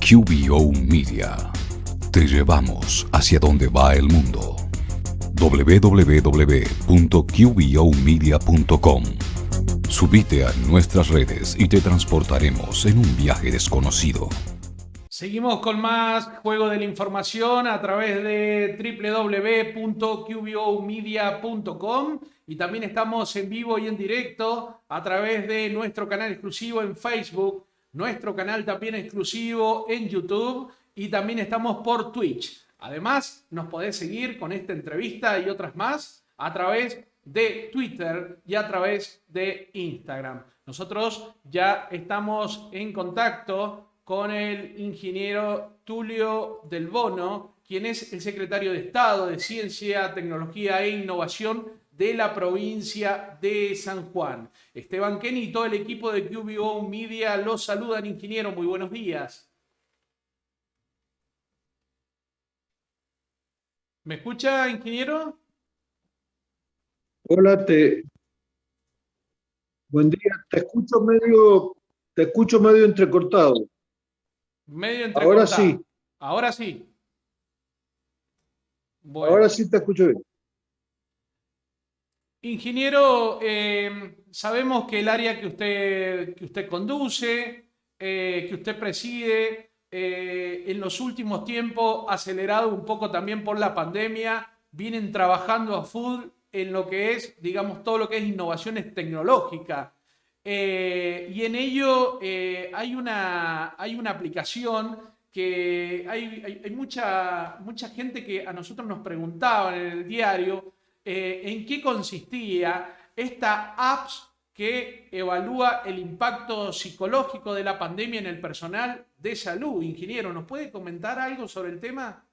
QBO Media. Te llevamos hacia donde va el mundo. www.qbomedia.com. Subite a nuestras redes y te transportaremos en un viaje desconocido. Seguimos con más Juego de la Información a través de www.qbomedia.com y también estamos en vivo y en directo a través de nuestro canal exclusivo en Facebook, nuestro canal también exclusivo en YouTube y también estamos por Twitch. Además, nos podés seguir con esta entrevista y otras más a través de Twitter y a través de Instagram. Nosotros ya estamos en contacto con el ingeniero Tulio Del Bono, quien es el secretario de Estado de Ciencia, Tecnología e Innovación de la provincia de San Juan. Esteban Kenny y todo el equipo de QBO Media los saludan, ingeniero. Muy buenos días. ¿Me escucha, ingeniero? Hola, buen día. Te escucho medio entrecortado. Medio entrecortado. Ahora sí. Ahora sí. Bueno. Ahora sí te escucho bien. Ingeniero, sabemos que el área que usted conduce, que usted preside, en los últimos tiempos, acelerado un poco también por la pandemia, vienen trabajando a full en lo que es, digamos, todo lo que es innovaciones tecnológicas. Y en ello hay una aplicación que hay mucha gente que a nosotros nos preguntaban en el diario en qué consistía esta apps que evalúa el impacto psicológico de la pandemia en el personal de salud. Ingeniero, ¿nos puede comentar algo sobre el tema?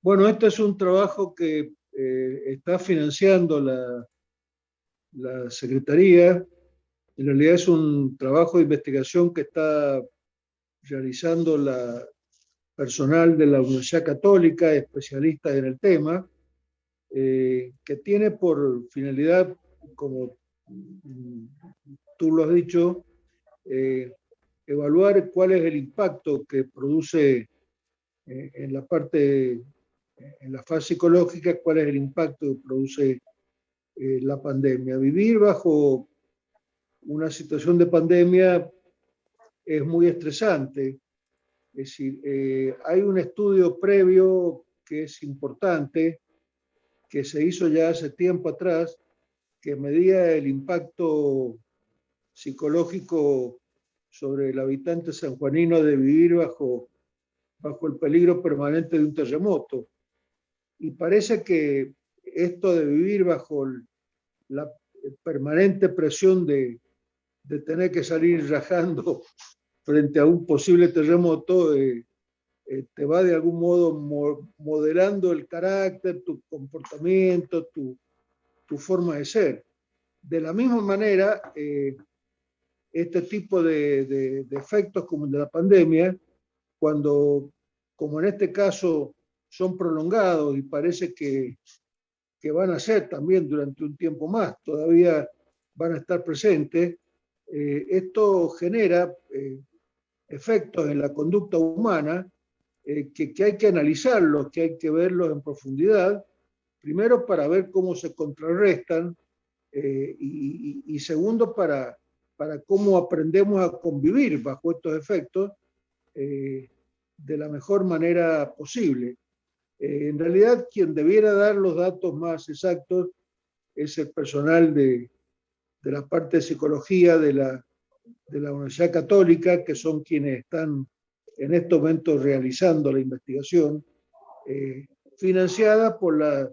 Bueno, este es un trabajo que está financiando la Secretaría. En realidad es un trabajo de investigación que está realizando la personal de la Universidad Católica, especialistas en el tema, que tiene por finalidad, como tú lo has dicho, evaluar cuál es el impacto que produce en la parte, en la fase psicológica, cuál es el impacto que produce la pandemia. Vivir bajo una situación de pandemia es muy estresante. Es decir, hay un estudio previo que es importante, que se hizo ya hace tiempo atrás, que medía el impacto psicológico sobre el habitante sanjuanino de vivir bajo el peligro permanente de un terremoto. Y parece que esto de vivir bajo la permanente presión de tener que salir rajando frente a un posible terremoto, te va de algún modo modelando el carácter, tu comportamiento, tu forma de ser. De la misma manera, este tipo de efectos como el de la pandemia, cuando, como en este caso, son prolongados y parece que van a ser también durante un tiempo más, todavía van a estar presentes, esto genera efectos en la conducta humana que hay que analizarlos, que hay que verlos en profundidad, primero para ver cómo se contrarrestan y segundo para cómo aprendemos a convivir bajo estos efectos de la mejor manera posible. En realidad, quien debiera dar los datos más exactos es el personal de la parte de psicología de la Universidad Católica, que son quienes están en estos momentos realizando la investigación, financiada por el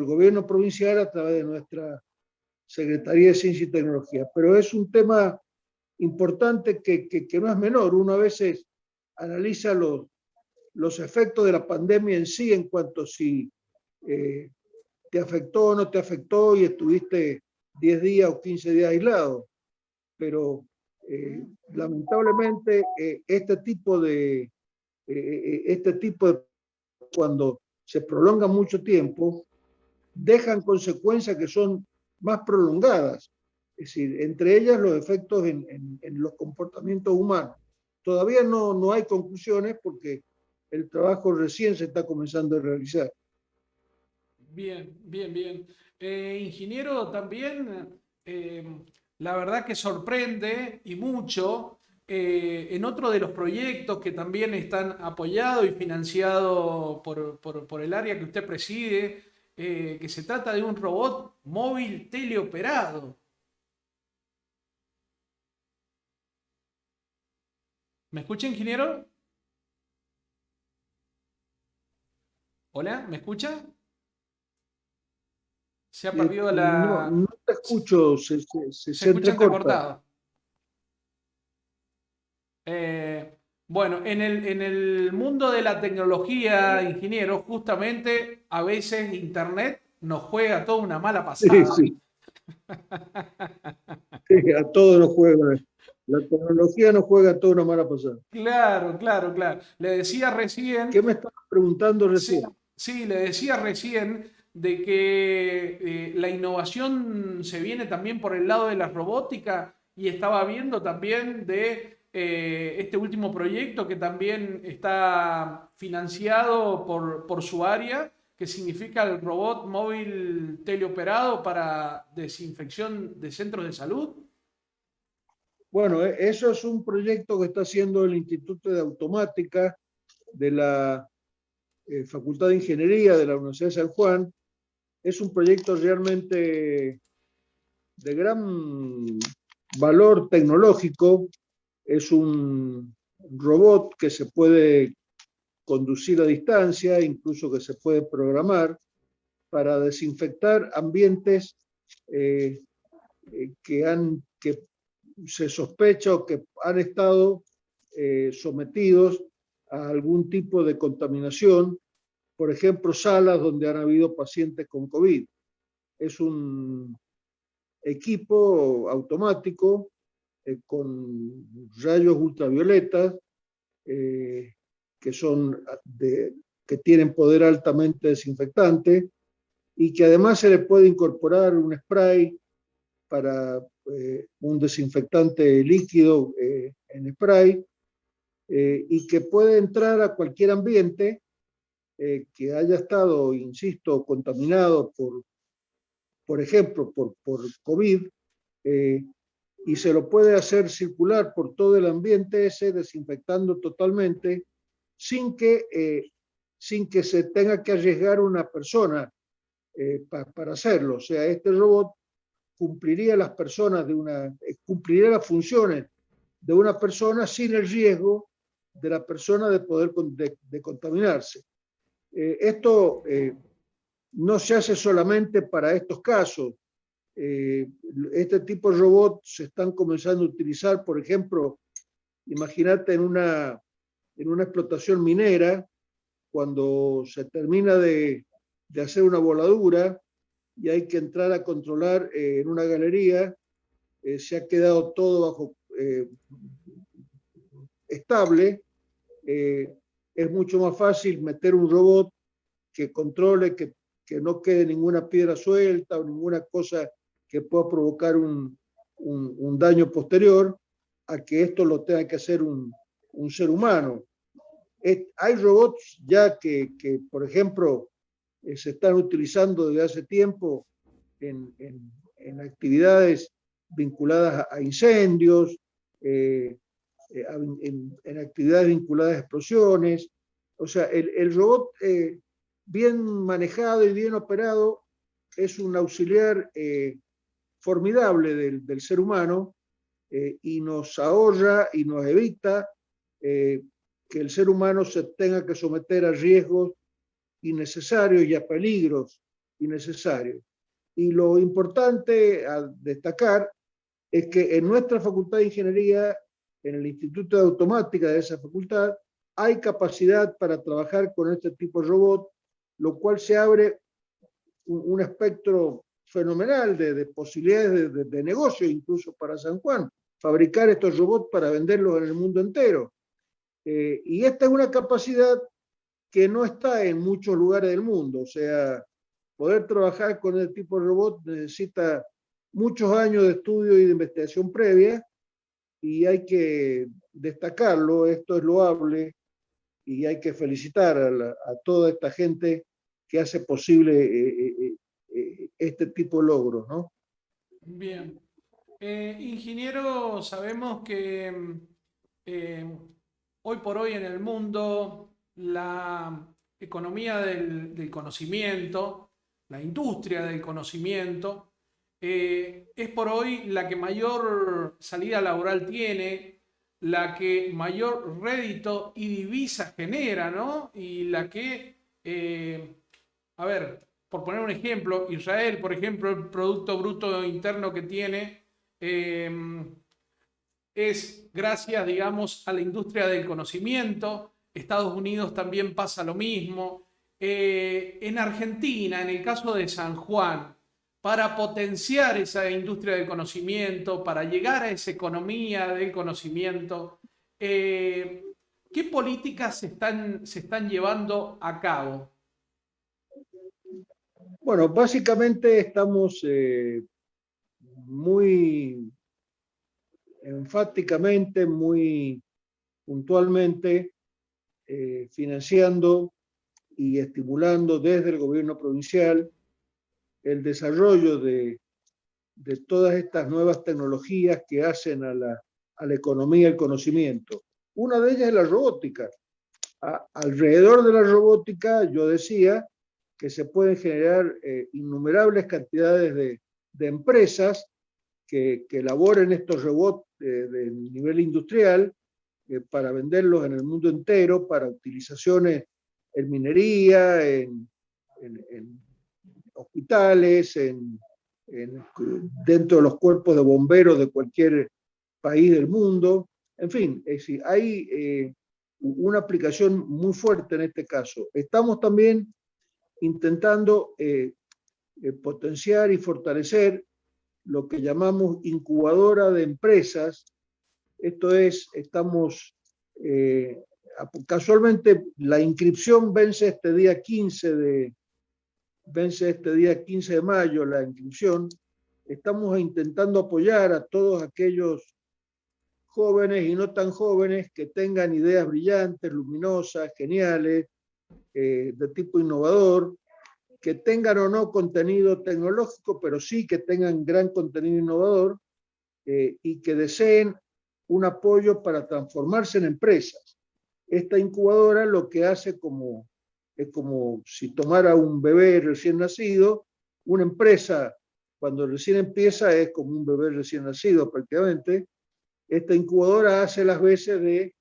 gobierno provincial a través de nuestra Secretaría de Ciencia y Tecnología. Pero es un tema importante que no es menor. Uno a veces analiza los efectos de la pandemia en sí, en cuanto si te afectó o no te afectó y estuviste 10 días o 15 días aislado. Pero lamentablemente este tipo de cuando se prolonga mucho tiempo, dejan consecuencias que son más prolongadas. Es decir, entre ellas los efectos en los comportamientos humanos. todavía no hay conclusiones porque el trabajo recién se está comenzando a realizar. Bien, bien, bien. Ingeniero, también, la verdad que sorprende y mucho en otro de los proyectos que también están apoyados y financiados por el área que usted preside, que se trata de un robot móvil teleoperado. ¿Me escucha, ingeniero? Hola, ¿me escucha? Se ha perdido No, la... no te escucho, Se se escucha entrecorta. entrecortado. Bueno, en el mundo de la tecnología, ingeniero, justamente a veces Internet nos juega toda una mala Sí, pasada. sí, sí, a todos nos juega. La tecnología nos juega toda una mala pasada. Claro, claro, claro. Le decía recién, ¿Qué me estabas preguntando sí, recién? sí, le decía recién de que la innovación se viene también por el lado de la robótica y estaba viendo también de este último proyecto que también está financiado por su área, que significa el robot móvil teleoperado para desinfección de centros de salud. Bueno, eso es un proyecto que está haciendo el Instituto de Automática de la Facultad de Ingeniería de la Universidad de San Juan. Es un proyecto realmente de gran valor tecnológico. Es un robot que se puede conducir a distancia, incluso que se puede programar para desinfectar ambientes eh, que se sospecha o que han estado sometidos a algún tipo de contaminación, por ejemplo, salas donde han habido pacientes con COVID. Es un equipo automático con rayos ultravioletas eh, que son que tienen poder altamente desinfectante y que además se le puede incorporar un spray para un desinfectante líquido en spray y que puede entrar a cualquier ambiente que haya estado, insisto, contaminado por ejemplo, por COVID, eh, y se lo puede hacer circular por todo el ambiente ese, desinfectando totalmente, sin que se tenga que arriesgar una persona para hacerlo. O sea, este robot cumpliría cumpliría las funciones de una persona sin el riesgo de la persona de poder de contaminarse. Esto no se hace solamente para estos casos. Este tipo de robots se están comenzando a utilizar, por ejemplo, imagínate en una explotación minera, cuando se termina de hacer una voladura y hay que entrar a controlar en una galería, se ha quedado todo bajo estable, es mucho más fácil meter un robot que controle que no quede ninguna piedra suelta o ninguna cosa que pueda provocar un daño posterior a que esto lo tenga que hacer un ser humano. Hay robots ya por ejemplo, se están utilizando desde hace tiempo en actividades vinculadas a incendios, en actividades vinculadas a explosiones. O sea, el robot bien manejado y bien operado es un auxiliar formidable del ser humano y nos ahorra y nos evita que el ser humano se tenga que someter a riesgos innecesarios y a peligros innecesarios. Y lo importante a destacar es que en nuestra Facultad de Ingeniería, en el Instituto de Automática de esa facultad, hay capacidad para trabajar con este tipo de robot, lo cual se abre un espectro fenomenal de posibilidades de negocio, incluso para San Juan, fabricar estos robots para venderlos en el mundo entero. Y esta es una capacidad que no está en muchos lugares del mundo. O sea, poder trabajar con este tipo de robot necesita muchos años de estudio y de investigación previa y hay que destacarlo, esto es loable y hay que felicitar a toda esta gente que hace posible este tipo de logros, ¿no? Bien. Ingeniero, sabemos que eh, hoy por hoy en el mundo la economía del conocimiento, la industria del conocimiento, es por hoy la que mayor salida laboral tiene, la que mayor rédito y divisa genera, ¿no? Y la que, a ver, por poner un ejemplo, Israel, por ejemplo, el Producto Bruto Interno que tiene eh, es gracias, digamos, a la industria del conocimiento. Estados Unidos también pasa lo mismo. En Argentina, en el caso de San Juan, para potenciar esa industria del conocimiento, para llegar a esa economía del conocimiento, ¿qué políticas se están llevando a cabo? Bueno, básicamente estamos muy enfáticamente, muy puntualmente financiando y estimulando desde el gobierno provincial el desarrollo de todas estas nuevas tecnologías que hacen a la economía el conocimiento. Una de ellas es la robótica. Alrededor de la robótica, yo decía que se pueden generar innumerables cantidades de empresas que elaboren estos robots de nivel industrial para venderlos en el mundo entero, para utilizaciones en minería, en hospitales, dentro de los cuerpos de bomberos de cualquier país del mundo. En fin, es decir, hay una aplicación muy fuerte en este caso. Estamos también intentando potenciar y fortalecer lo que llamamos incubadora de empresas. Esto es, estamos, casualmente la inscripción vence este día 15 de mayo, la inscripción. Estamos intentando apoyar a todos aquellos jóvenes y no tan jóvenes que tengan ideas brillantes, luminosas, geniales, de tipo innovador, que tengan o no contenido tecnológico, pero sí que tengan gran contenido innovador y que deseen un apoyo para transformarse en empresas. Esta incubadora lo que hace es como si tomara un bebé recién nacido, una empresa cuando recién empieza es como un bebé recién nacido prácticamente. Esta incubadora hace las veces de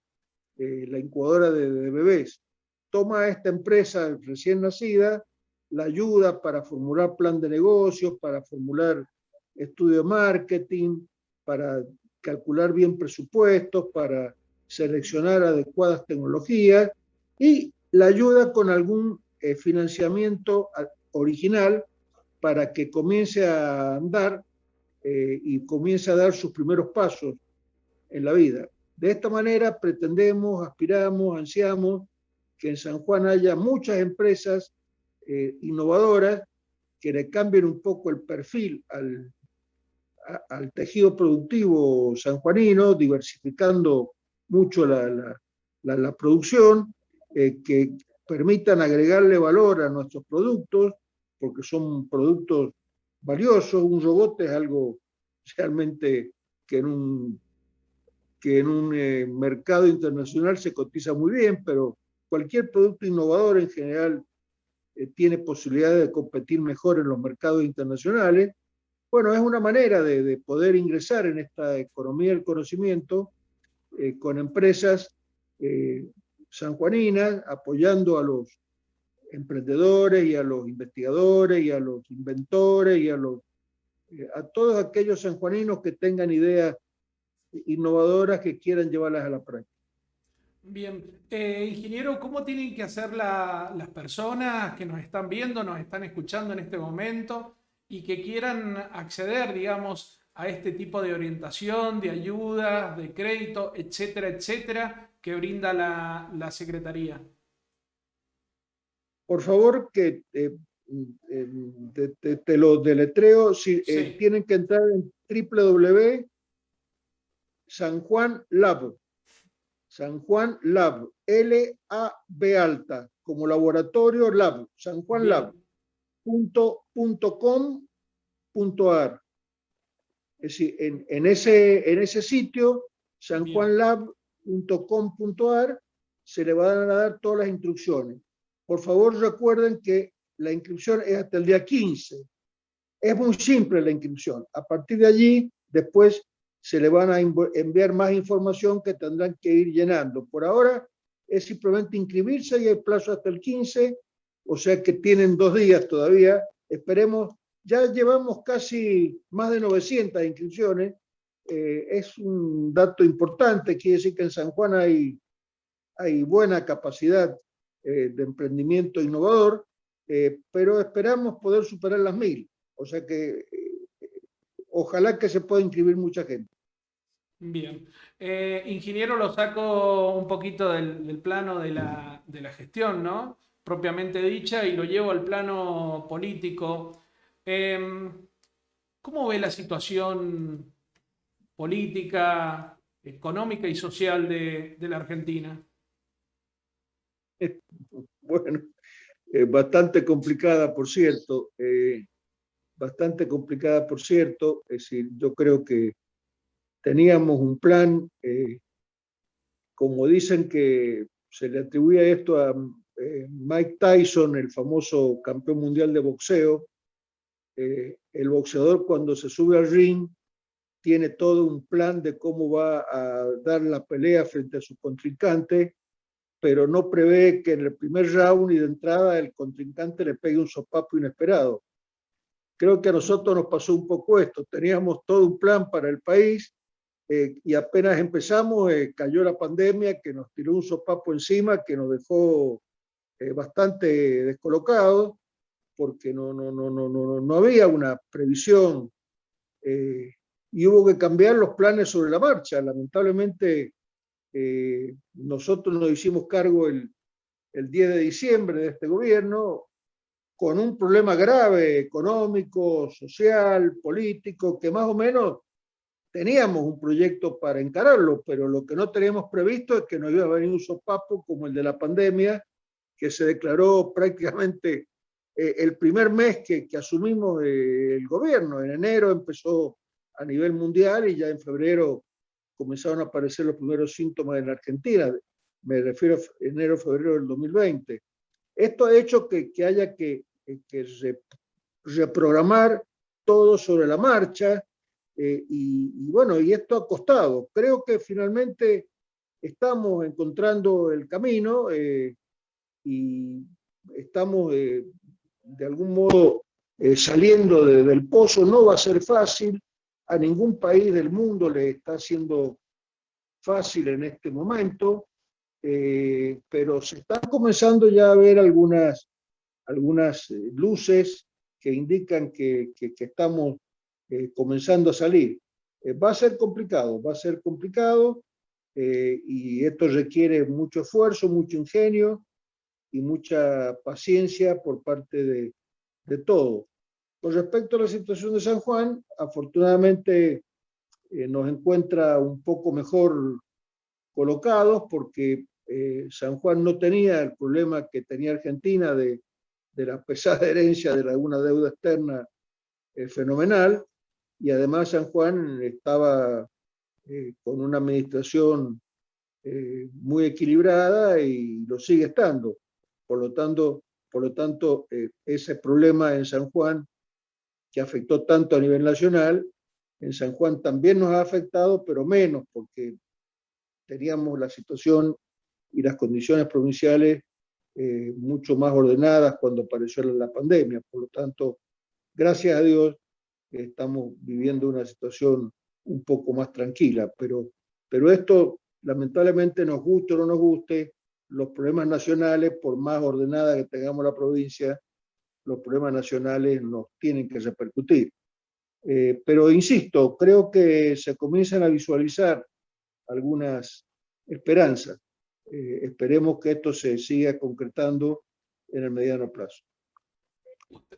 la incubadora de bebés. Toma a esta empresa recién nacida, la ayuda para formular plan de negocios, para formular estudio de marketing, para calcular bien presupuestos, para seleccionar adecuadas tecnologías y la ayuda con algún financiamiento original para que comience a andar y comience a dar sus primeros pasos en la vida. De esta manera pretendemos, aspiramos, ansiamos que en San Juan haya muchas empresas innovadoras que le cambien un poco el perfil al tejido productivo sanjuanino, diversificando mucho la producción, que permitan agregarle valor a nuestros productos, porque son productos valiosos. Un robot es algo realmente que en un mercado internacional se cotiza muy bien, pero cualquier producto innovador en general tiene posibilidades de competir mejor en los mercados internacionales. Bueno, es una manera de poder ingresar en esta economía del conocimiento con empresas sanjuaninas, apoyando a los emprendedores y a los investigadores y a los inventores y a todos aquellos sanjuaninos que tengan ideas innovadoras que quieran llevarlas a la práctica. Bien, ingeniero, ¿cómo tienen que hacer las personas que nos están viendo, nos están escuchando en este momento y que quieran acceder, digamos, a este tipo de orientación, de ayuda, de crédito, etcétera, etcétera, que brinda la Secretaría? Por favor, que te lo deletreo, si, Sí, tienen que entrar en www.sanjuanlab, San Juan Lab, L-A-B alta, como laboratorio Lab, San Juan Lab, Bien, .com.ar. Es decir, en ese sitio, bien, sanjuanlab.com.ar, se le van a dar todas las instrucciones. Por favor, recuerden que la inscripción es hasta el día 15. Es muy simple la inscripción. A partir de allí, después se le van a enviar más información que tendrán que ir llenando. Por ahora es simplemente inscribirse y hay plazo hasta el 15, o sea que tienen 2 días todavía. Esperemos, ya llevamos casi más de 900 inscripciones. Es un dato importante, quiere decir que en San Juan hay buena capacidad de emprendimiento innovador, pero esperamos poder superar las 1000. O sea que ojalá que se pueda inscribir mucha gente. bien. Ingeniero, lo saco un poquito del plano de la gestión, ¿no? Propiamente dicha, y lo llevo al plano político. Em, ¿Cómo ve la situación política, económica y social de la Argentina? Bueno, bastante complicada, por cierto. Bastante complicada, por cierto. Es decir, yo creo que teníamos un plan, como dicen que se le atribuye esto a Mike Tyson, el famoso campeón mundial de boxeo. El boxeador cuando se sube al ring tiene todo un plan de cómo va a dar la pelea frente a su contrincante, pero no prevé que en el primer round y de entrada el contrincante le pegue un sopapo inesperado. Creo que a nosotros nos pasó un poco esto. Teníamos todo un plan para el país y apenas empezamos cayó la pandemia que nos tiró un sopapo encima que nos dejó bastante descolocados porque no había una previsión y hubo que cambiar los planes sobre la marcha. Lamentablemente nosotros nos hicimos cargo el 10 de diciembre de este gobierno con un problema grave económico, social, político, que más o menos teníamos un proyecto para encararlo, pero lo que no teníamos previsto es que nos iba a venir un sopapo como el de la pandemia, que se declaró prácticamente el primer mes que asumimos el gobierno. En enero empezó a nivel mundial y ya en febrero comenzaron a aparecer los primeros síntomas en la Argentina. Me refiero a enero, febrero del 2020. Esto ha hecho que haya que reprogramar todo sobre la marcha bueno, y esto ha costado. Creo que finalmente estamos encontrando el camino y estamos de algún modo saliendo del pozo. No va a ser fácil, a ningún país del mundo le está siendo fácil en este momento, pero se están comenzando ya a ver algunas luces que indican que estamos comenzando a salir. Va a ser complicado y esto requiere mucho esfuerzo, mucho ingenio y mucha paciencia por parte de todos. Con respecto a la situación de San Juan, afortunadamente nos encuentra un poco mejor colocados porque San Juan no tenía el problema que tenía Argentina de la pesada herencia de una deuda externa fenomenal, y además San Juan estaba con una administración muy equilibrada y lo sigue estando. Por lo tanto ese problema en San Juan, que afectó tanto a nivel nacional, en San Juan también nos ha afectado, pero menos, porque teníamos la situación y las condiciones provinciales mucho más ordenadas cuando apareció la pandemia. Por lo tanto, gracias a Dios, estamos viviendo una situación un poco más tranquila, pero esto lamentablemente nos guste o no nos guste, los problemas nacionales, por más ordenada que tengamos la provincia, los problemas nacionales nos tienen que repercutir. Pero insisto, creo que se comienzan a visualizar algunas esperanzas. Esperemos que esto se siga concretando en el mediano plazo.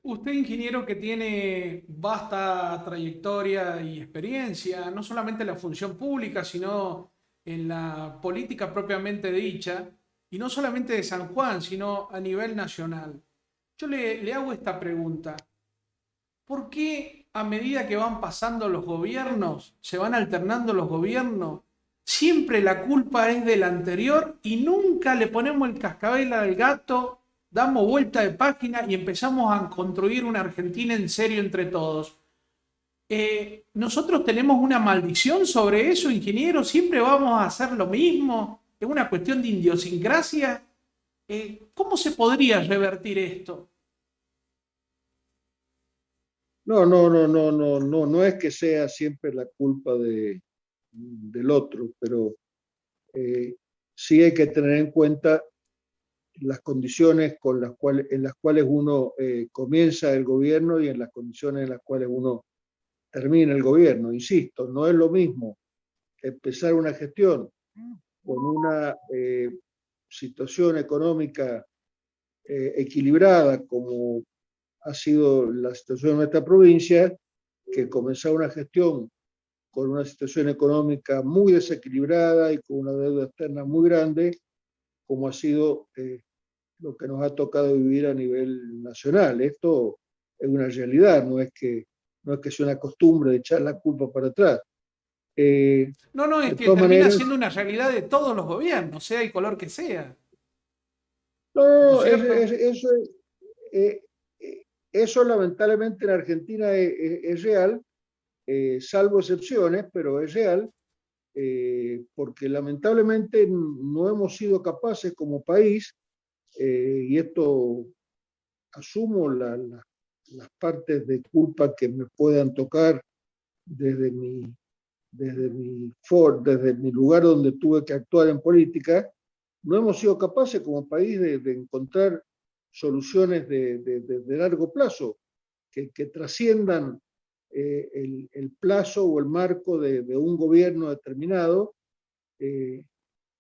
Usted, ingeniero, que tiene vasta trayectoria y experiencia, no solamente en la función pública, sino en la política propiamente dicha, y no solamente de San Juan, sino a nivel nacional. Yo le hago esta pregunta. ¿Por qué a medida que van pasando los gobiernos, se van alternando los gobiernos, siempre la culpa es del anterior y nunca le ponemos el cascabel al gato, damos vuelta de página y empezamos a construir una Argentina en serio entre todos? Nosotros tenemos una maldición sobre eso, ingeniero, siempre vamos a hacer lo mismo, es una cuestión de idiosincrasia. ¿Cómo se podría revertir esto? No, no, no, no, no, no, no es que sea siempre la culpa del otro, pero sí hay que tener en cuenta las condiciones en las cuales uno comienza el gobierno y en las condiciones en las cuales uno termina el gobierno. Insisto, no es lo mismo empezar una gestión con una situación económica equilibrada como ha sido la situación de nuestra provincia, que comenzar una gestión con una situación económica muy desequilibrada y con una deuda externa muy grande, como ha sido lo que nos ha tocado vivir a nivel nacional. Esto es una realidad, no es que sea una costumbre de echar la culpa para atrás. No, no, es De que todas termina maneras, siendo una realidad de todos los gobiernos, sea el color que sea, ¿no es no, cierto? eh, eso lamentablemente en Argentina es real, salvo excepciones, pero es real, porque lamentablemente no hemos sido capaces como país, y esto asumo las partes de culpa que me puedan tocar desde desde mi lugar donde tuve que actuar en política, no hemos sido capaces como país de encontrar soluciones de largo plazo que trasciendan el plazo o el marco de un gobierno determinado, eh,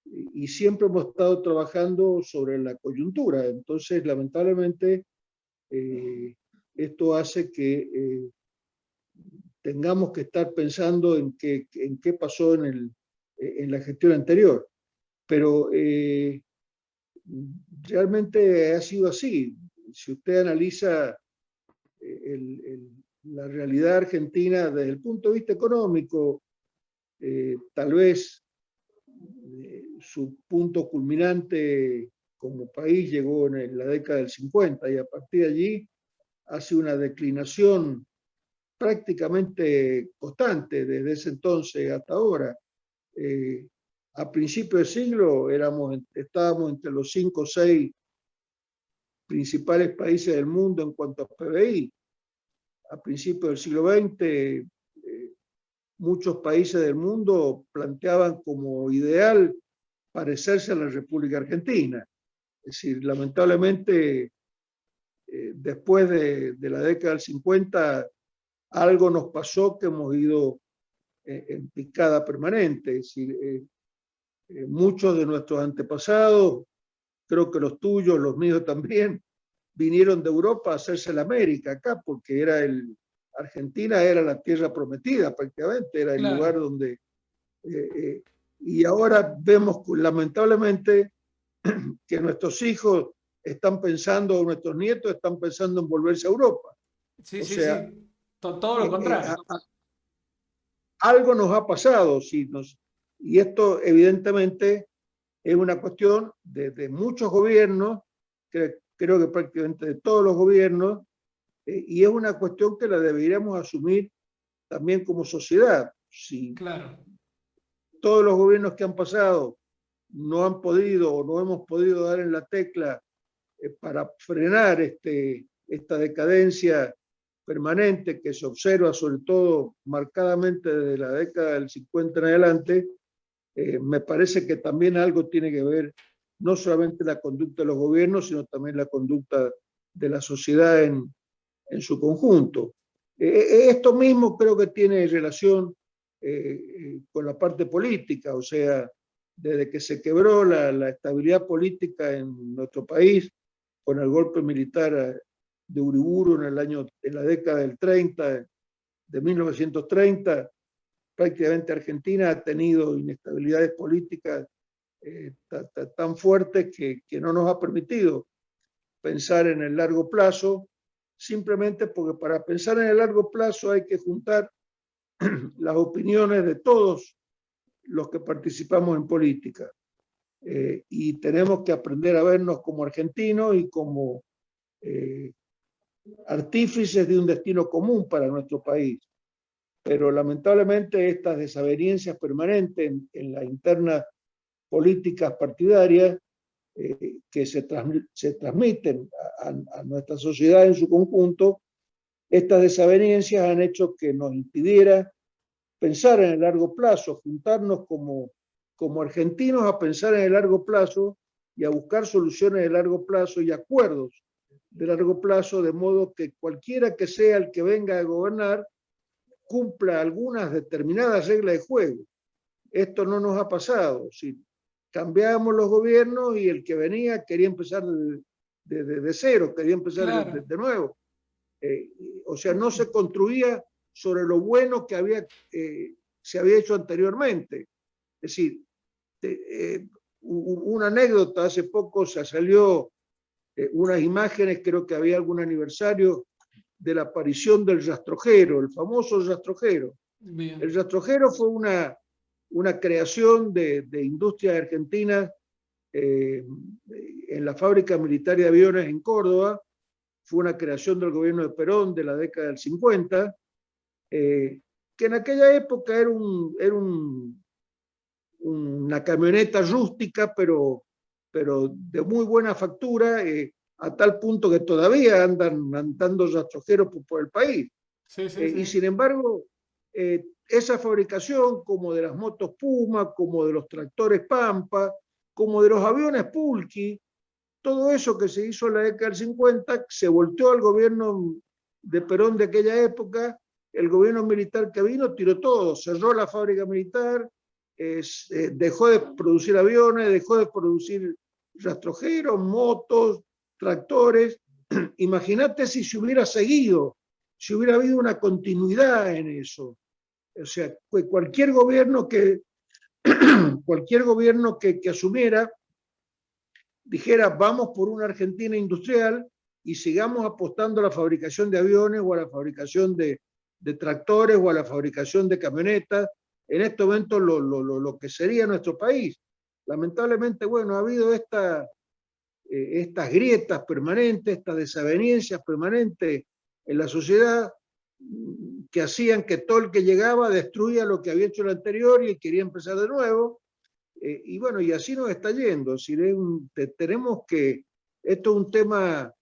y siempre hemos estado trabajando sobre la coyuntura. Entonces, lamentablemente, esto hace que tengamos que estar pensando en qué pasó en la gestión anterior. Pero realmente ha sido así. Si usted analiza la realidad argentina desde el punto de vista económico, tal vez su punto culminante como país llegó en la década del 50 y a partir de allí hace una declinación prácticamente constante desde ese entonces hasta ahora. A principios de siglo estábamos entre los 5 o 6 principales países del mundo en cuanto a PBI. A principios del siglo XX, muchos países del mundo planteaban como ideal parecerse a la República Argentina. Es decir, lamentablemente, después de la década del 50, algo nos pasó que hemos ido en picada permanente. Es decir, muchos de nuestros antepasados, creo que los tuyos, los míos también, vinieron de Europa a hacerse la América acá, porque Argentina era la tierra prometida prácticamente, era el lugar Claro. donde... y ahora vemos lamentablemente que nuestros hijos están pensando, o nuestros nietos están pensando en volverse a Europa. Sí, O sí, sea, sí. Todo lo contrario. algo nos ha pasado, y esto evidentemente es una cuestión de muchos gobiernos, creo que prácticamente de todos los gobiernos, y es una cuestión que la deberíamos asumir también como sociedad. Si Claro. todos los gobiernos que han pasado no han podido o no hemos podido dar en la tecla para frenar esta decadencia permanente que se observa sobre todo marcadamente desde la década del 50 en adelante, me parece que también algo tiene que ver no solamente la conducta de los gobiernos, sino también la conducta de la sociedad en su conjunto. Esto mismo creo que tiene relación con la parte política, o sea, desde que se quebró la estabilidad política en nuestro país con el golpe militar de Uriburu en la década del 30, de 1930, prácticamente Argentina ha tenido inestabilidades políticas tan fuertes que no nos ha permitido pensar en el largo plazo, simplemente porque para pensar en el largo plazo hay que juntar las opiniones de todos los que participamos en política. Y tenemos que aprender a vernos como argentinos y como artífices de un destino común para nuestro país. Pero lamentablemente estas desavenencias permanentes en las internas políticas partidarias que se transmiten a nuestra sociedad en su conjunto, estas desavenencias han hecho que nos impidiera pensar en el largo plazo, juntarnos como argentinos a pensar en el largo plazo y a buscar soluciones de largo plazo y acuerdos de largo plazo, de modo que cualquiera que sea el que venga a gobernar cumpla algunas determinadas reglas de juego. Esto no nos ha pasado. Si cambiábamos los gobiernos y el que venía quería empezar de cero, quería empezar Claro. de nuevo. O sea, no se construía sobre lo bueno que se había hecho anteriormente. Es decir, una anécdota, hace poco se salió unas imágenes, creo que había algún aniversario de la aparición del rastrojero, el famoso rastrojero. Bien. El rastrojero fue una creación de industria argentina en la fábrica militar de aviones en Córdoba. Fue una creación del gobierno de Perón de la década del 50, que en aquella época era una camioneta rústica, pero de muy buena factura, a tal punto que todavía andan andando rastrojeros por el país. Sí, sí, sí. Y sin embargo, esa fabricación, como de las motos Puma, como de los tractores Pampa, como de los aviones Pulqui, todo eso que se hizo en la década del 50 se volteó al gobierno de Perón de aquella época. El gobierno militar que vino tiró todo, cerró la fábrica militar, dejó de producir aviones, dejó de producir rastrojeros, motos, tractores. Imagínate si se hubiera seguido, si hubiera habido una continuidad en eso. O sea, cualquier gobierno que asumiera dijera, vamos por una Argentina industrial y sigamos apostando a la fabricación de aviones o a la fabricación de tractores o a la fabricación de camionetas, en este momento lo que sería nuestro país. Lamentablemente, bueno, ha habido estas grietas permanentes, estas desavenencias permanentes en la sociedad que hacían que todo el que llegaba destruía lo que había hecho el anterior y quería empezar de nuevo. Y bueno, y así nos está yendo. Si tenemos que, esto es un tema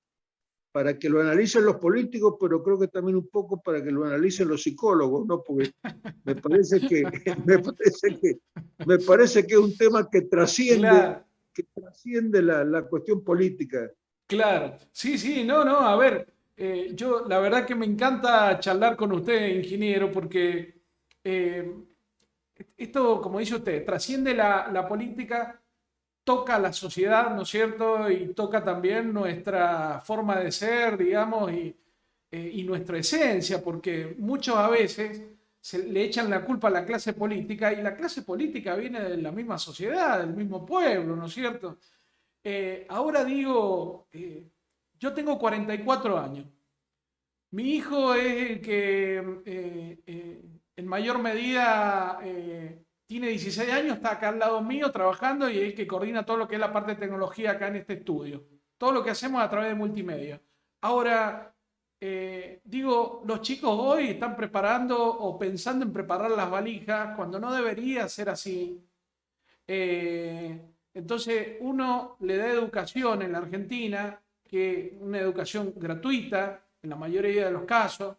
para que lo analicen los políticos, pero creo que también un poco para que lo analicen los psicólogos, ¿no? Porque me parece que es un tema que trasciende, Claro. la cuestión política. Claro, sí, sí, no, no, a ver, yo la verdad que me encanta charlar con usted, ingeniero, porque eh, esto, como dice usted, trasciende la política, toca la sociedad, ¿no es cierto? Y toca también nuestra forma de ser, digamos, y nuestra esencia, porque muchos a veces le echan la culpa a la clase política y la clase política viene de la misma sociedad, del mismo pueblo, ¿no es cierto? Ahora digo, yo tengo 44 años. Mi hijo es el que en mayor medida tiene 16 años, está acá al lado mío trabajando y es el que coordina todo lo que es la parte de tecnología acá en este estudio. Todo lo que hacemos a través de multimedia. Ahora, digo, los chicos hoy están preparando o pensando en preparar las valijas cuando no debería ser así. Entonces, uno le da educación en la Argentina, que una educación gratuita, en la mayoría de los casos,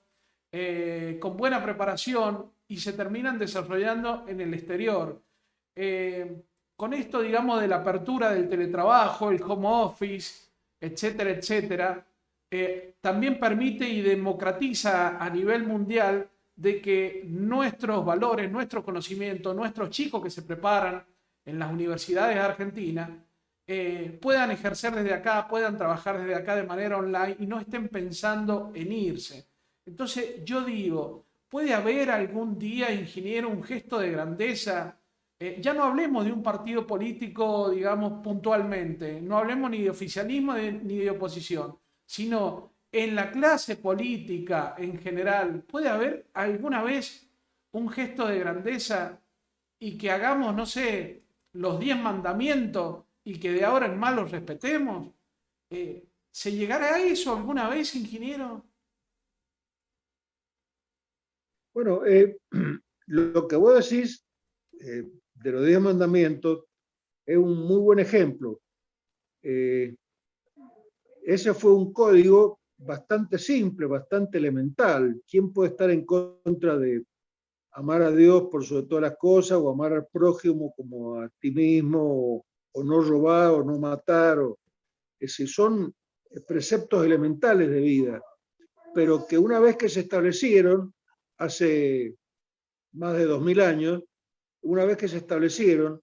con buena preparación y se terminan desarrollando en el exterior. Con esto, digamos, de la apertura del teletrabajo, el home office, etcétera, etcétera, también permite y democratiza a nivel mundial de que nuestros valores, nuestro conocimiento, nuestros chicos que se preparan en las universidades argentinas puedan ejercer desde acá, puedan trabajar desde acá de manera online y no estén pensando en irse. Entonces yo digo, ¿Puede haber algún día, ingeniero, un gesto de grandeza? Ya no hablemos de un partido político, digamos, puntualmente, no hablemos ni de oficialismo ni de oposición, sino en la clase política en general. ¿Puede haber alguna vez un gesto de grandeza y que hagamos, no sé, los 10 mandamientos y que de ahora en más los respetemos? ¿Se llegará a eso alguna vez, ingeniero? Bueno, lo que vos decís de los 10 mandamientos es un muy buen ejemplo. Ese fue un código bastante simple, bastante elemental. ¿Quién puede estar en contra de amar a Dios por sobre todas las cosas, o amar al prójimo como a ti mismo, o no robar, o no matar? Es decir, son preceptos elementales de vida, pero que una vez que se establecieron, hace más de 2000 años, una vez que se establecieron,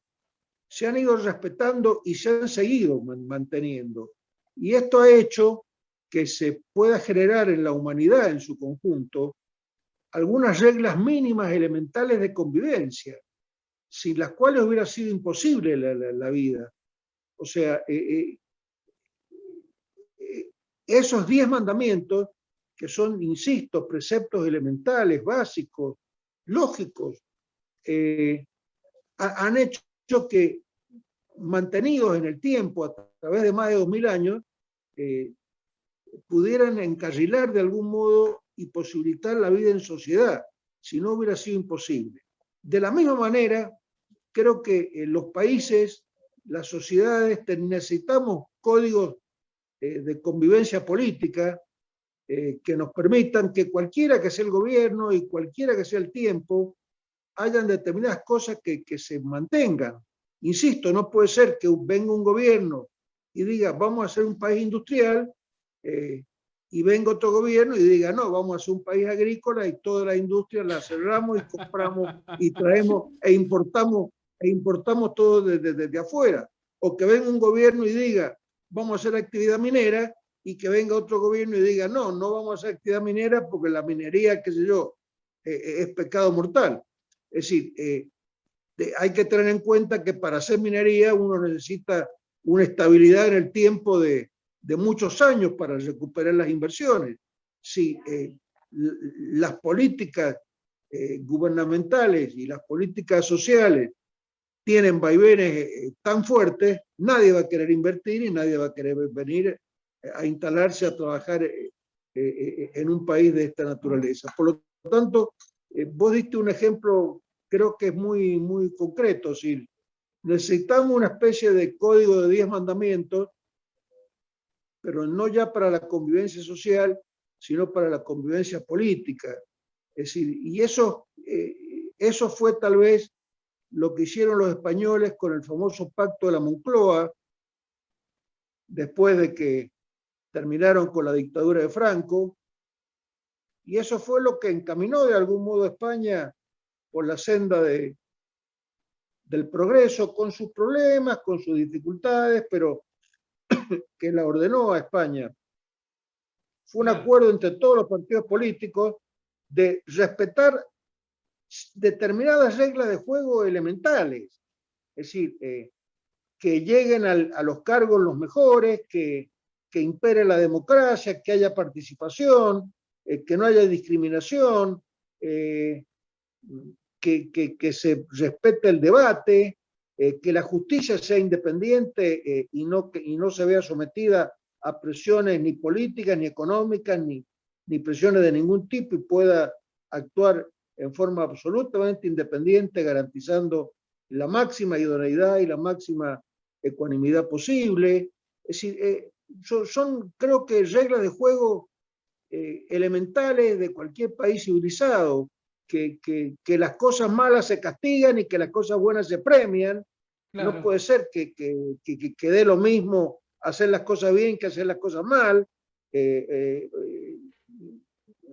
se han ido respetando y se han seguido manteniendo. Y esto ha hecho que se pueda generar en la humanidad en su conjunto algunas reglas mínimas elementales de convivencia, sin las cuales hubiera sido imposible la vida. O sea, esos 10 mandamientos, que son, insisto, preceptos elementales, básicos, lógicos, han hecho que, mantenidos en el tiempo a través de más de 2000 años, pudieran encarrilar de algún modo y posibilitar la vida en sociedad, si no hubiera sido imposible. De la misma manera, creo que en los países, las sociedades, necesitamos códigos de convivencia política que nos permitan que cualquiera que sea el gobierno y cualquiera que sea el tiempo, hayan determinadas cosas que se mantengan. Insisto, no puede ser que venga un gobierno y diga, vamos a ser un país industrial, y venga otro gobierno y diga, no, vamos a ser un país agrícola y toda la industria la cerramos y compramos y traemos e importamos todo desde afuera. O que venga un gobierno y diga, vamos a hacer actividad minera, y que venga otro gobierno y diga, no, no vamos a hacer actividad minera porque la minería, qué sé yo, es pecado mortal. Es decir, hay que tener en cuenta que para hacer minería uno necesita una estabilidad en el tiempo de muchos años para recuperar las inversiones. Si las políticas gubernamentales y las políticas sociales tienen vaivenes tan fuertes, nadie va a querer invertir y nadie va a querer venir a instalarse a trabajar en un país de esta naturaleza. Por lo tanto, vos diste un ejemplo, creo que es muy, muy concreto. Si necesitamos una especie de código de 10 mandamientos, pero no ya para la convivencia social, sino para la convivencia política. Es decir, y eso fue tal vez lo que hicieron los españoles con el famoso Pacto de la Moncloa, después de que terminaron con la dictadura de Franco, y eso fue lo que encaminó de algún modo a España por la senda del progreso, con sus problemas, con sus dificultades, pero que la ordenó a España. Fue un acuerdo entre todos los partidos políticos de respetar determinadas reglas de juego elementales. Es decir, que lleguen a los cargos los mejores, que impere la democracia, que haya participación, que no haya discriminación, que se respete el debate, que la justicia sea independiente y no se vea sometida a presiones ni políticas, ni económicas, ni presiones de ningún tipo, y pueda actuar en forma absolutamente independiente, garantizando la máxima idoneidad y la máxima ecuanimidad posible. Es decir, son creo que reglas de juego elementales de cualquier país civilizado, que las cosas malas se castigan y que las cosas buenas se premian. Claro. No puede ser que dé lo mismo hacer las cosas bien que hacer las cosas mal.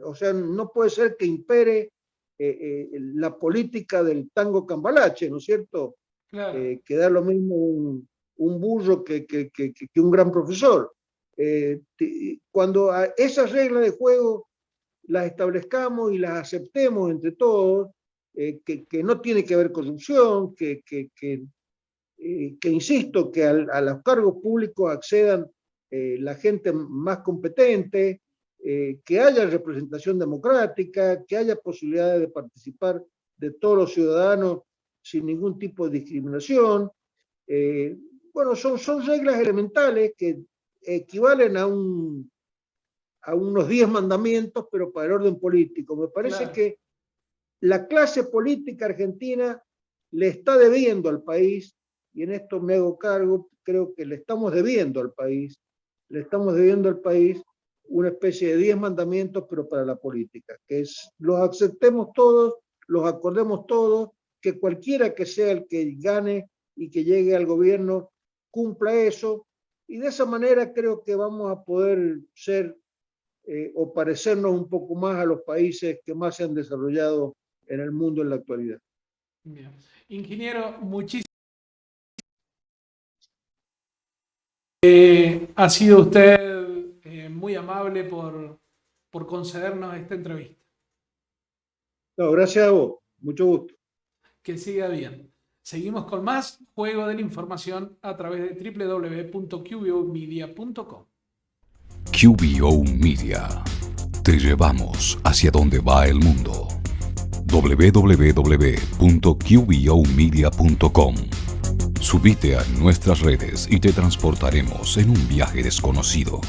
O sea, no puede ser que impere la política del tango cambalache, ¿no es cierto? Claro. Que da lo mismo un burro que un gran profesor. Cuando esas reglas de juego las establezcamos y las aceptemos entre todos, que no tiene que haber corrupción, que insisto, que a los cargos públicos accedan la gente más competente, que haya representación democrática, que haya posibilidades de participar de todos los ciudadanos sin ningún tipo de discriminación. Bueno, son reglas elementales que equivalen a unos 10 mandamientos, pero para el orden político. Me parece Claro. que la clase política argentina le está debiendo al país, y en esto me hago cargo, creo que le estamos debiendo al país una especie de 10 mandamientos, pero para la política, que los aceptemos todos, los acordemos todos, que cualquiera que sea el que gane y que llegue al gobierno cumpla eso, y de esa manera creo que vamos a poder ser o parecernos un poco más a los países que más se han desarrollado en el mundo en la actualidad. Bien. Ingeniero, muchísimas gracias. Ha sido usted muy amable por concedernos esta entrevista. No, gracias a vos, mucho gusto. Que siga bien. Seguimos con más Juego de la Información a través de www.qbomedia.com. QBO Media. Te llevamos hacia donde va el mundo. www.qbomedia.com. Subite a nuestras redes y te transportaremos en un viaje desconocido.